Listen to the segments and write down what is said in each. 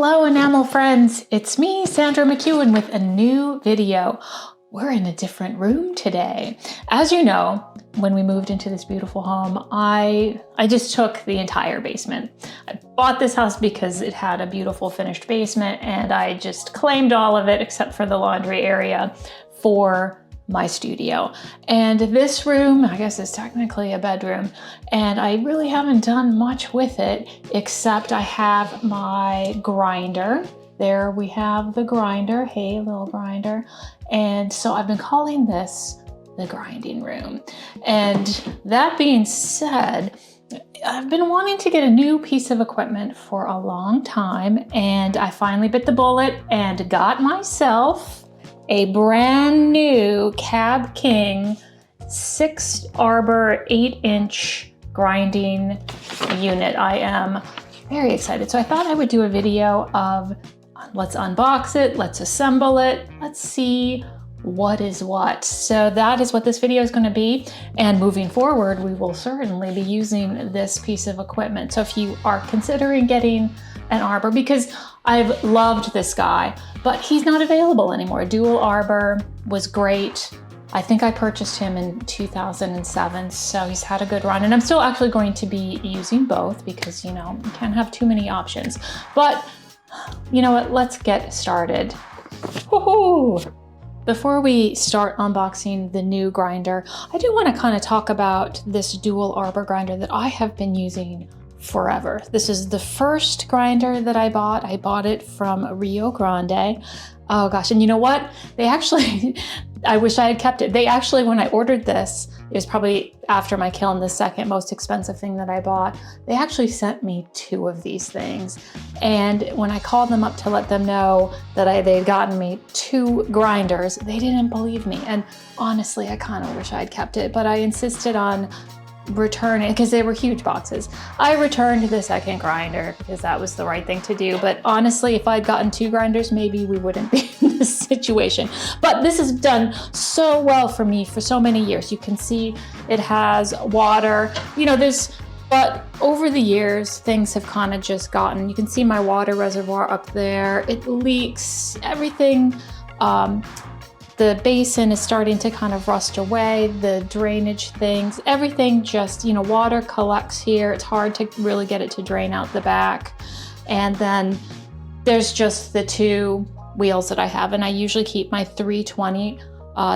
Hello enamel friends, it's me, Sandra McEwen, with a new video. We're in a different room today. As you know, when we moved into this beautiful home, I just took the entire basement. I bought this house because it had a beautiful finished basement, and I just claimed all of it except for the laundry area for my studio. And this room, I guess, is technically a bedroom, and I really haven't done much with it except I have my grinder. There we have the grinder. Hey, little grinder. And so I've been calling this the grinding room. And that being said, I've been wanting to get a new piece of equipment for a long time, and I finally bit the bullet and got myself a brand new Cab King 6 arbor 8-inch grinding unit. I am very excited. So I thought I would do a video of let's unbox it, let's assemble it, let's see what is what. So that is what this video is going to be, and moving forward we will certainly be using this piece of equipment. So if you are considering getting an arbor, because I've loved this guy, but he's not available anymore. Dual arbor was great. I think I purchased him in 2007, so he's had a good run, and I'm still actually going to be using both because, you know, you can't have too many options. But you know what, let's get started. Woohoo! Before we start unboxing the new grinder, I do want to kind of talk about this dual arbor grinder that I have been using forever. This is the first grinder that I bought. I bought it from Rio Grande. Oh gosh, and you know what? They actually, I wish I had kept it. They actually, when I ordered this, it was probably after my kiln, the second most expensive thing that I bought. They actually sent me 2 of these things. And when I called them up to let them know that they'd gotten me 2 grinders, they didn't believe me. And honestly, I kind of wish I had kept it, but I insisted on returning because they were huge boxes. I returned the second grinder because that was the right thing to do. But honestly, if I'd gotten 2 grinders, maybe we wouldn't be in this situation. But this has done so well for me for so many years. You can see it has water, you know, but over the years, things have kind of just gotten, you can see my water reservoir up there. It leaks, everything. The basin is starting to kind of rust away, the drainage things, everything just, you know, water collects here. It's hard to really get it to drain out the back. And then there's just the 2 wheels that I have, and I usually keep my 320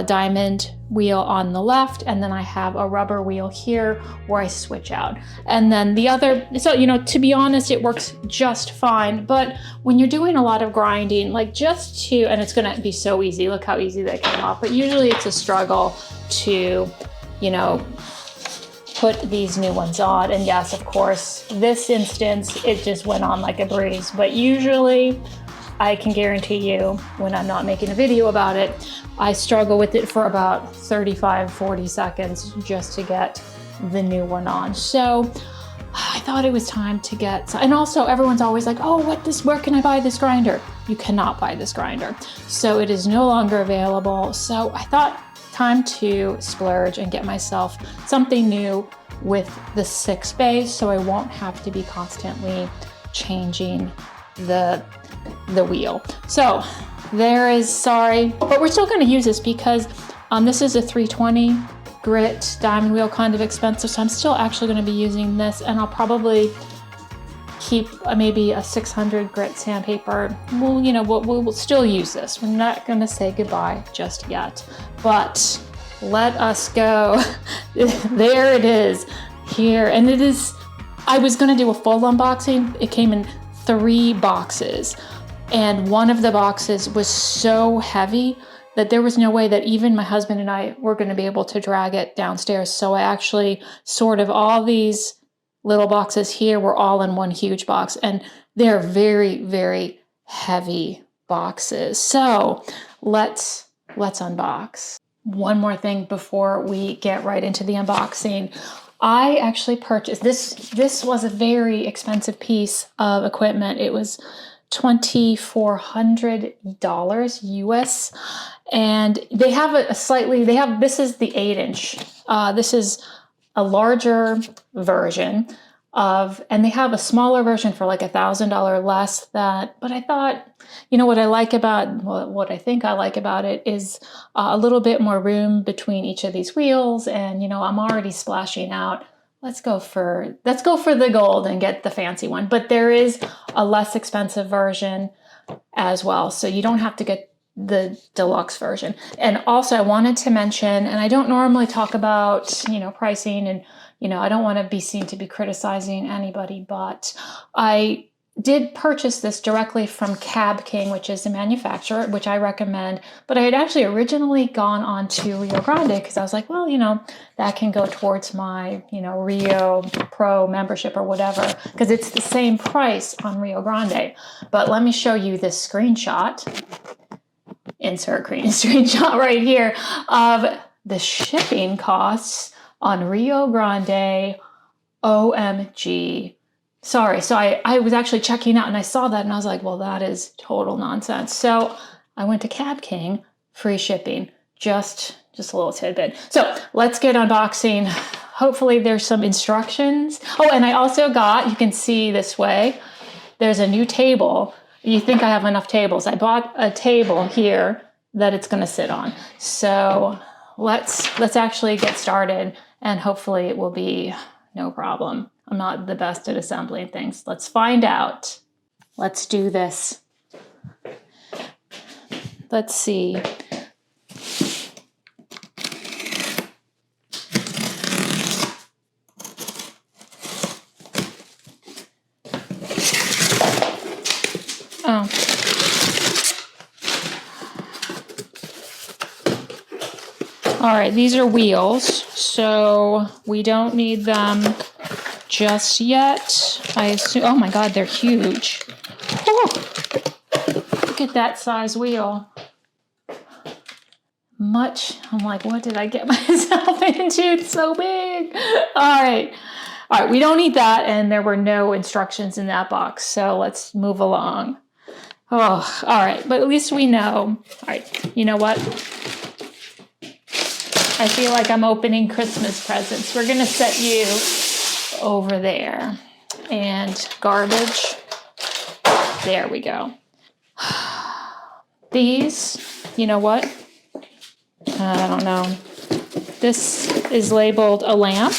diamond wheel on the left, and then I have a rubber wheel here where I switch out. And then the other, so, you know, to be honest, it works just fine. But when you're doing a lot of grinding, like just to, and it's gonna be so easy, look how easy that came off, but usually it's a struggle to, you know, put these new ones on. And yes, of course, this instance, it just went on like a breeze, but usually I can guarantee you when I'm not making a video about it, I struggle with it for about 35-40 seconds just to get the new one on. So I thought it was time to get, and also everyone's always like, oh, where can I buy this grinder? You cannot buy this grinder. So it is no longer available. So I thought time to splurge and get myself something new with the 6 bays, so I won't have to be constantly changing the wheel. So there is, sorry, but we're still going to use this because this is a 320 grit diamond wheel, kind of expensive, so I'm still actually going to be using this, and I'll probably keep maybe a 600 grit sandpaper. Well, you know, we'll still use this. We're not going to say goodbye just yet, but let us go. There it is here, and it is, I was going to do a full unboxing. It came in 3 boxes, and one of the boxes was so heavy that there was no way that even my husband and I were going to be able to drag it downstairs. So I actually sort of, all these little boxes here were all in one huge box, and they're very, very heavy boxes. So let's unbox. One more thing before we get right into the unboxing. I actually purchased this was a very expensive piece of equipment. It was $2,400 US, and they have this is the 8-inch. This is a larger version. and they have a smaller version for like $1,000 less that, but I thought, you know, what I think I like about it is a little bit more room between each of these wheels. And, you know, I'm already splashing out. Let's go for the gold and get the fancy one. But there is a less expensive version as well. So you don't have to get the deluxe version. And also I wanted to mention, and I don't normally talk about, you know, pricing, and, you know, I don't want to be seen to be criticizing anybody, but I did purchase this directly from Cab King, which is the manufacturer, which I recommend. But I had actually originally gone on to Rio Grande because I was like, well, you know, that can go towards my, you know, Rio Pro membership or whatever, because it's the same price on Rio Grande. But let me show you this screenshot. Insert screenshot right here of the shipping costs on Rio Grande. OMG. Sorry. So I was actually checking out and I saw that and I was like, well, that is total nonsense. So I went to Cab King, free shipping, just a little tidbit. So let's get unboxing. Hopefully there's some instructions. Oh, and I also got, you can see this way, there's a new table. You think I have enough tables. I bought a table here that it's going to sit on. So let's actually get started and hopefully it will be no problem. I'm not the best at assembling things. Let's find out. Let's do this. Let's see. Oh. All right, these are wheels, so we don't need them just yet. I assume, oh my God, they're huge. Whew. Look at that size wheel. I'm like, what did I get myself into? It's so big. All right, we don't need that, and there were no instructions in that box, so let's move along. Oh, all right, but at least we know. All right, you know what? I feel like I'm opening Christmas presents. We're gonna set you over there. And garbage. There we go. These, you know what? I don't know. This is labeled a lamp.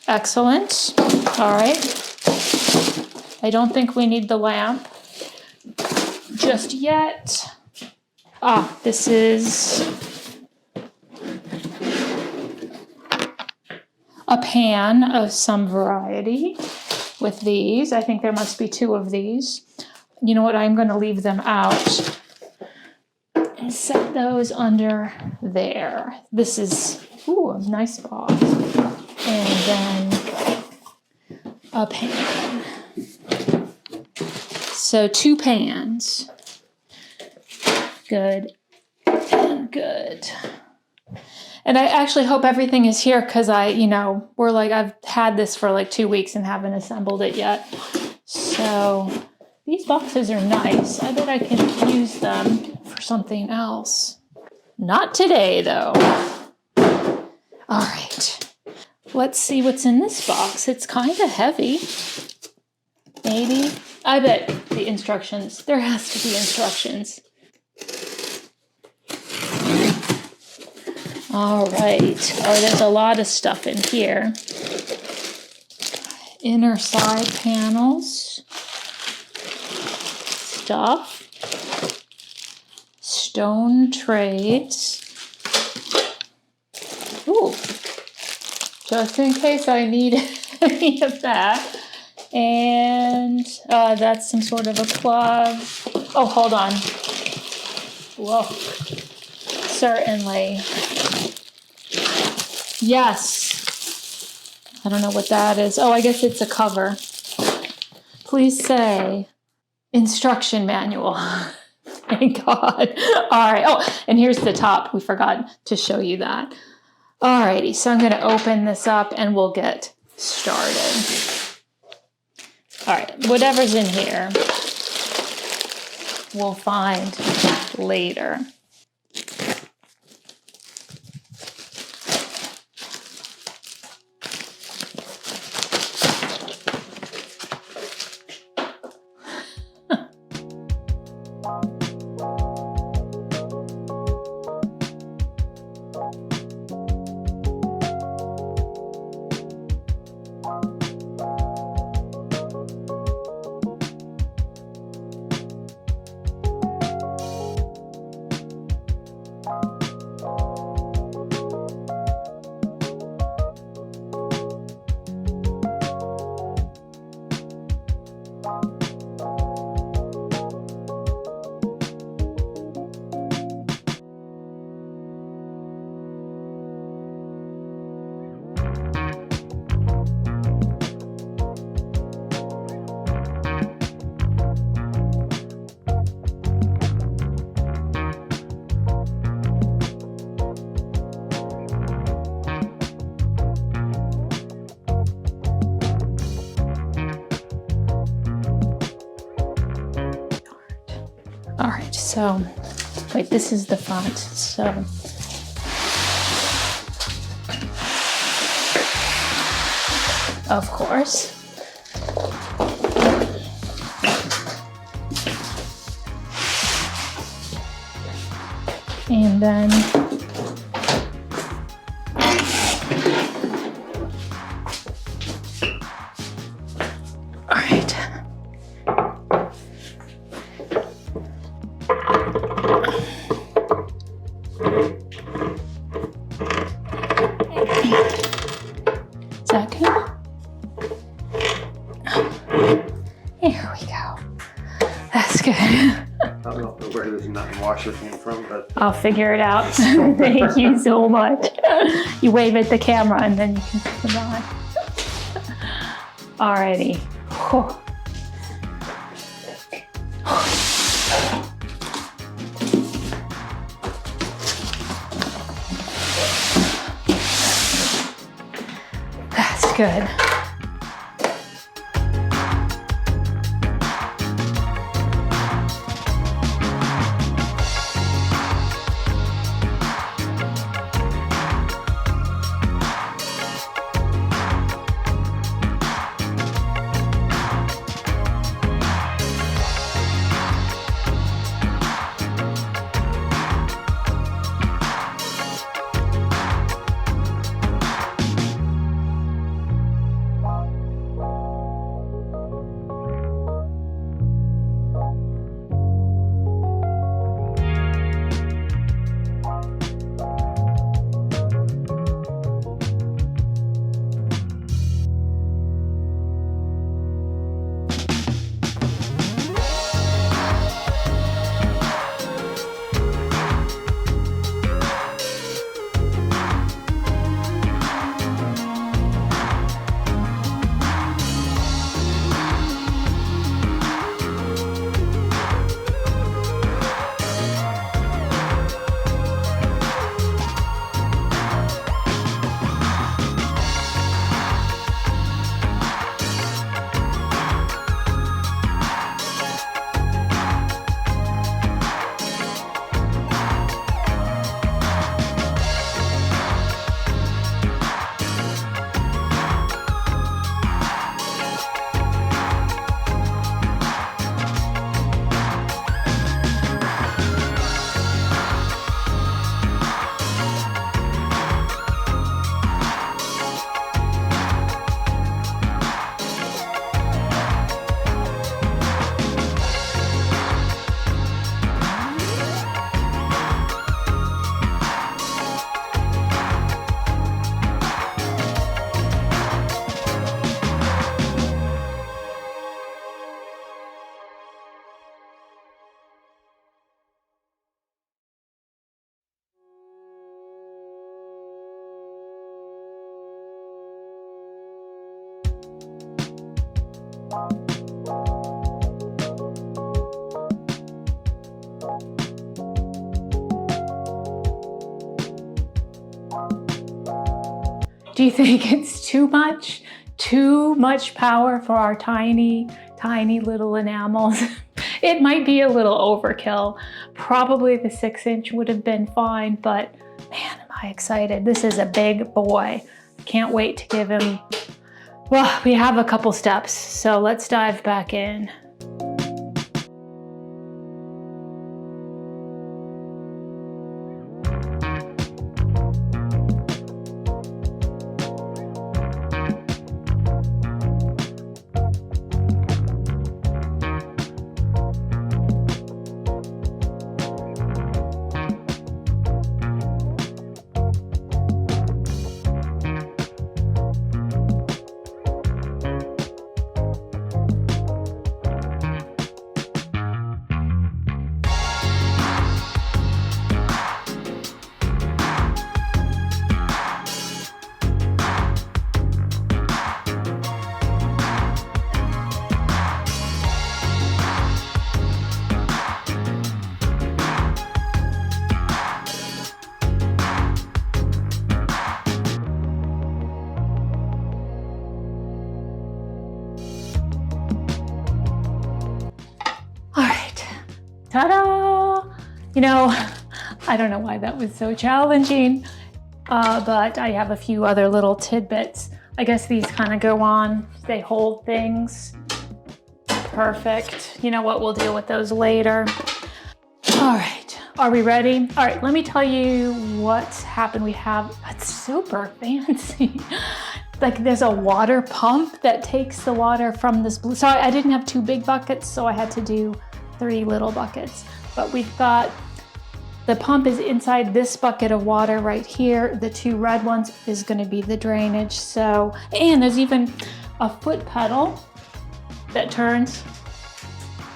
Excellent. All right. I don't think we need the lamp just yet. This is a pan of some variety with these. I think there must be 2 of these. You know what? I'm going to leave them out and set those under there. This is, a nice box. And then a pan. So 2 pans. Good and good. And I actually hope everything is here because I've had this for like 2 weeks and haven't assembled it yet. So these boxes are nice. I bet I can use them for something else. Not today, though. All right. Let's see what's in this box. It's kind of heavy. Maybe. I bet the instructions. There has to be instructions. All right. Oh, there's a lot of stuff in here. Inner side panels. Stuff. Stone trays. Ooh. Just in case I need any of that. And that's some sort of a plug. Oh, hold on. Whoa. Certainly. Yes. I don't know what that is. Oh, I guess it's a cover. Please say instruction manual. Thank God. All right. Oh, and here's the top. We forgot to show you that. All righty. So I'm going to open this up and we'll get started. All right. Whatever's in here, we'll find later. So, wait, this is the front. So, of course. And then all right. Is that good? There we go. That's good. I don't know where this nut and washer came from, but I'll figure it out. Thank you so much. You wave at the camera and then you can put it on. Alrighty. Whew. That's good. Do you think it's too much? Too much power for our tiny, tiny little enamels? It might be a little overkill. Probably the 6-inch would have been fine, but man, am I excited. This is a big boy. Can't wait to give him, well, we have a couple steps, so let's dive back in. Ta-da! You know, I don't know why that was so challenging, but I have a few other little tidbits. I guess these kind of go on, they hold things. Perfect. You know what, we'll deal with those later. All right, are we ready? All right, let me tell you what's happened. We have, it's super fancy. Like there's a water pump that takes the water from this blue. Sorry, I didn't have 2 big buckets, so I had to do 3 little buckets. But we've got, the pump is inside this bucket of water right here. The 2 red ones is gonna be the drainage. So, and there's even a foot pedal that turns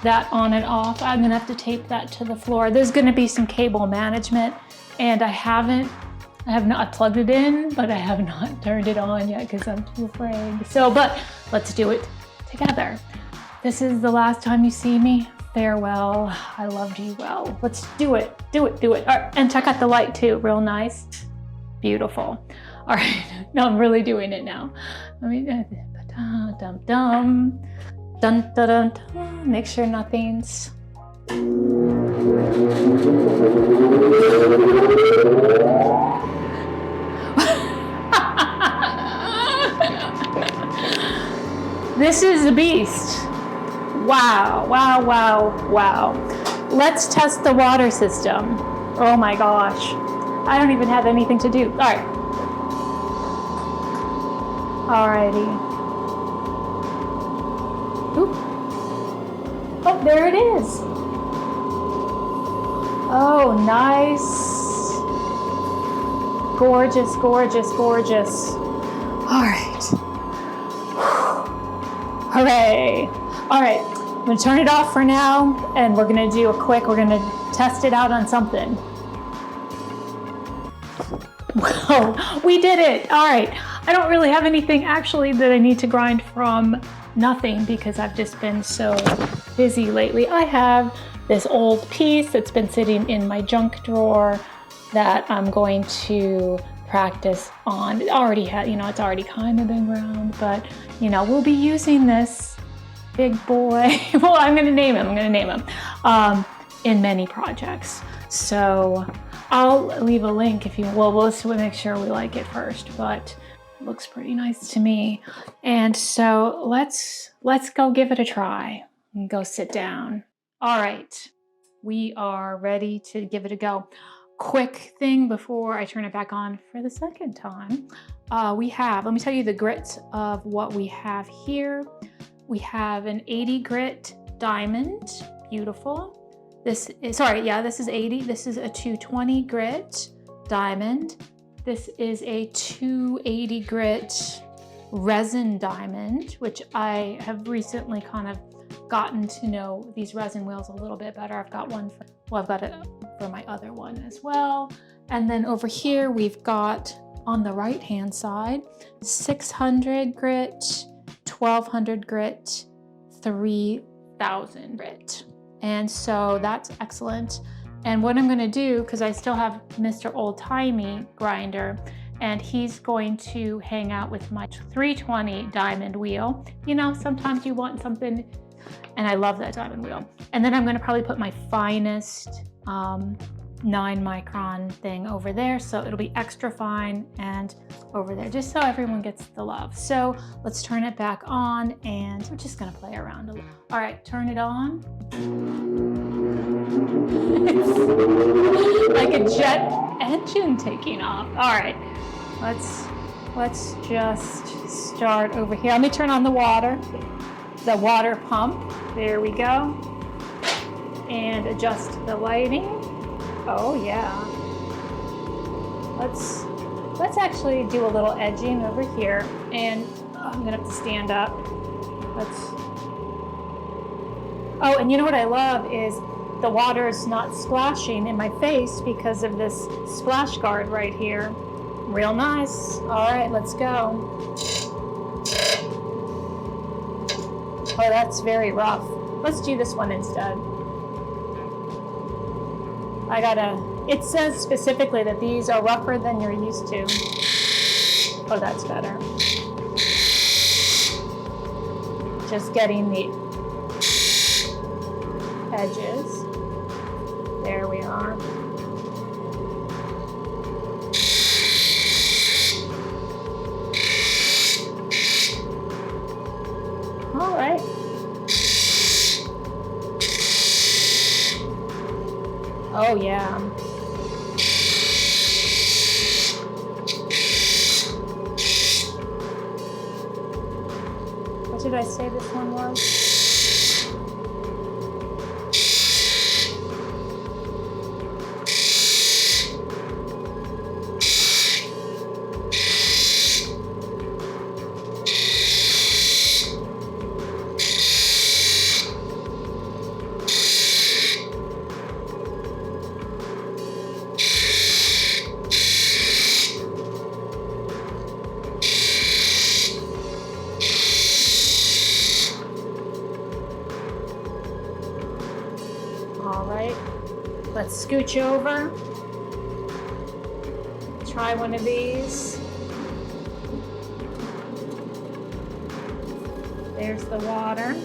that on and off. I'm gonna have to tape that to the floor. There's gonna be some cable management, and I plugged it in, but I have not turned it on yet because I'm too afraid. So, but let's do it together. This is the last time you see me. Farewell, I loved you well. Let's do it, do it, do it. All right, and check out the light too, real nice. Beautiful. All right, no, I'm really doing it now. Let me, dum, dum, dum. Dun, dun, dun, dun. Make sure nothing's... This is a beast. Wow, wow, wow, wow. Let's test the water system. Oh my gosh. I don't even have anything to do. All right. Alrighty. Oop. Oh, there it is. Oh, nice. Gorgeous, gorgeous, gorgeous. All right. Hooray. All right, I'm gonna turn it off for now, and we're gonna do we're gonna test it out on something. Whoa, we did it. All right, I don't really have anything actually that I need to grind from nothing because I've just been so busy lately. I have this old piece that's been sitting in my junk drawer that I'm going to practice on. It already had, it's already kind of been ground, but we'll be using this big boy. Well, I'm gonna name him in many projects. So I'll leave a link if you will. We'll just make sure we like it first, but it looks pretty nice to me. And so let's go give it a try and go sit down. All right, we are ready to give it a go. Quick thing before I turn it back on for the second time. Let me tell you the grits of what we have here. We have an 80 grit diamond, beautiful. This is 80. This is a 220 grit diamond. This is a 280 grit resin diamond, which I have recently kind of gotten to know these resin wheels a little bit better. I've got it for my other one as well. And then over here, we've got on the right-hand side, 600 grit, 1200 grit, 3000 grit. And so that's excellent. And what I'm gonna do, because I still have Mr. Old Timey grinder, and he's going to hang out with my 320 diamond wheel. Sometimes you want something, and I love that diamond wheel. And then I'm gonna probably put my finest 9 micron thing over there, so it'll be extra fine and over there, just so everyone gets the love. So let's turn it back on, and we're just gonna play around a little. All right, turn it on. It's like a jet engine taking off. All right, let's just start over here. Let me turn on the water pump. There we go. And adjust the lighting. Oh yeah. Let's actually do a little edging over here, and I'm gonna have to stand up. Oh, and you know what I love is the water is not splashing in my face because of this splash guard right here. Real nice. All right, let's go. Oh, that's very rough. Let's do this one instead. It says specifically that these are rougher than you're used to. Oh, that's better. Just getting the edges. There we are. All right. Oh yeah. What did I say this one was? All right, let's scooch over. Try one of these. There's the water.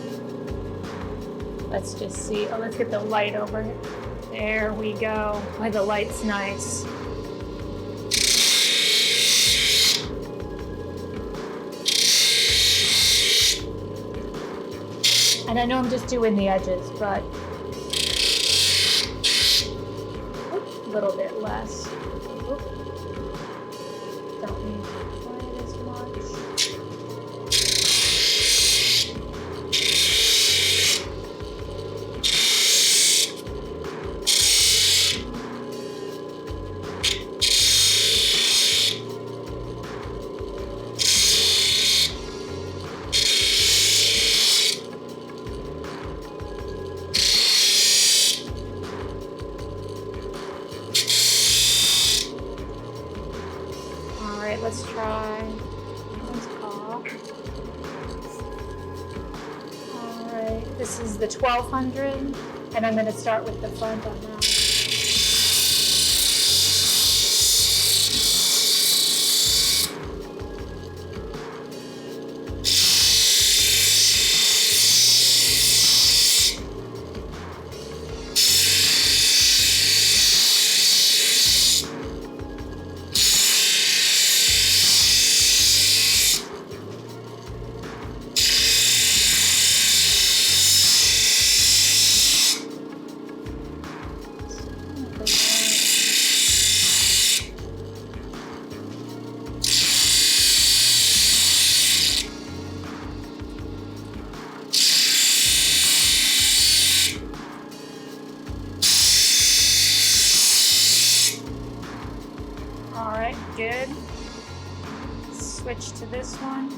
Let's just see. Oh, let's get the light over here. There we go. Boy, the light's nice. And I know I'm just doing the edges, but a little bit less. Oop. Don't need quite as much. Let's try. Let's pop. All right, this is the 1200, and I'm going to start with the front on that. All right, good. Switch to this one.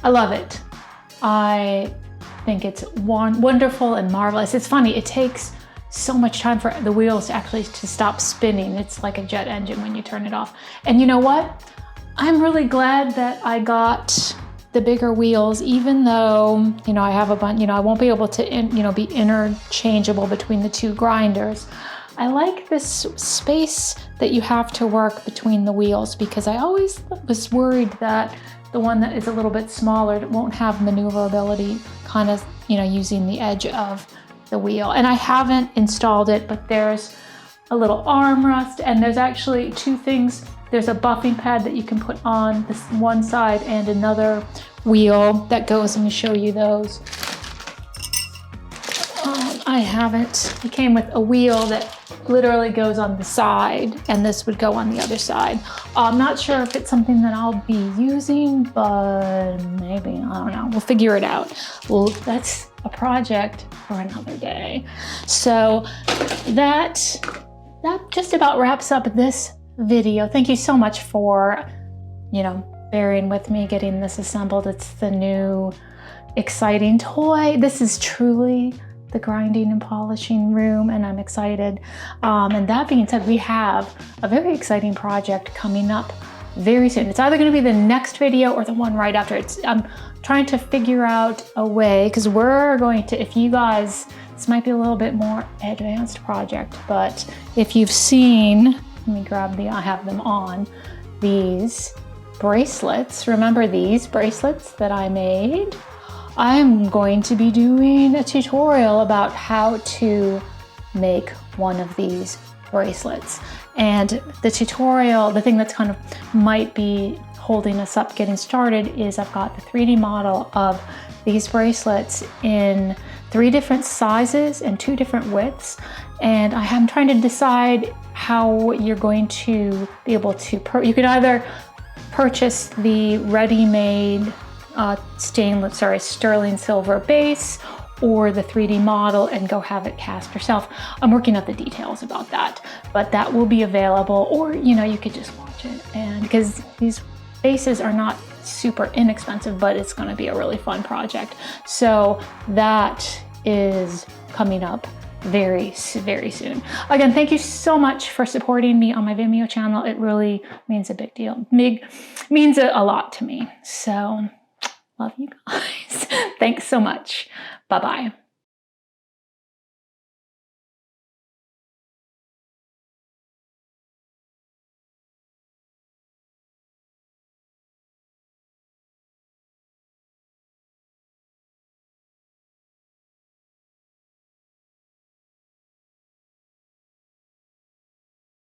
I love it. I think it's wonderful and marvelous. It's funny, it takes so much time for the wheels to actually stop spinning. It's like a jet engine when you turn it off. And you know what? I'm really glad that I got the bigger wheels, even though, you know, I have a bunch, you know, I won't be able to, be interchangeable between the two grinders. I like this space that you have to work between the wheels, because I always was worried that the one that is a little bit smaller won't have maneuverability, kind of, using the edge of the wheel. And I haven't installed it, but there's a little armrest, and there's actually two things. There's a buffing pad that you can put on this one side and another wheel that goes. Let me show you those. I haven't. It came with a wheel that literally goes on the side, and this would go on the other side. I'm not sure if it's something that I'll be using, but maybe, I don't know. We'll figure it out. Well, that's a project for another day. So that just about wraps up this video. Thank you so much for, bearing with me getting this assembled. It's the new exciting toy. This is truly the grinding and polishing room, and I'm excited. And that being said, we have a very exciting project coming up very soon. It's either going to be the next video or the one right after. I'm trying to figure out a way, because we're going to, if you guys, this might be a little bit more advanced project, but if you've seen, let me grab I have them on, these bracelets. Remember these bracelets that I made? I'm going to be doing a tutorial about how to make one of these bracelets. And the tutorial, the thing that's kind of might be holding us up getting started, is I've got the 3D model of these bracelets in 3 different sizes and 2 different widths. And I am trying to decide how you're going to be able to, you could either purchase the ready-made sterling silver base, or the 3D model and go have it cast yourself. I'm working out the details about that, but that will be available, or you could just watch it. And because these bases are not super inexpensive, but it's going to be a really fun project. So that is coming up very, very soon. Again, thank you so much for supporting me on my Vimeo channel. It really means a big deal. Means a lot to me. So love you guys. Thanks so much. Bye-bye.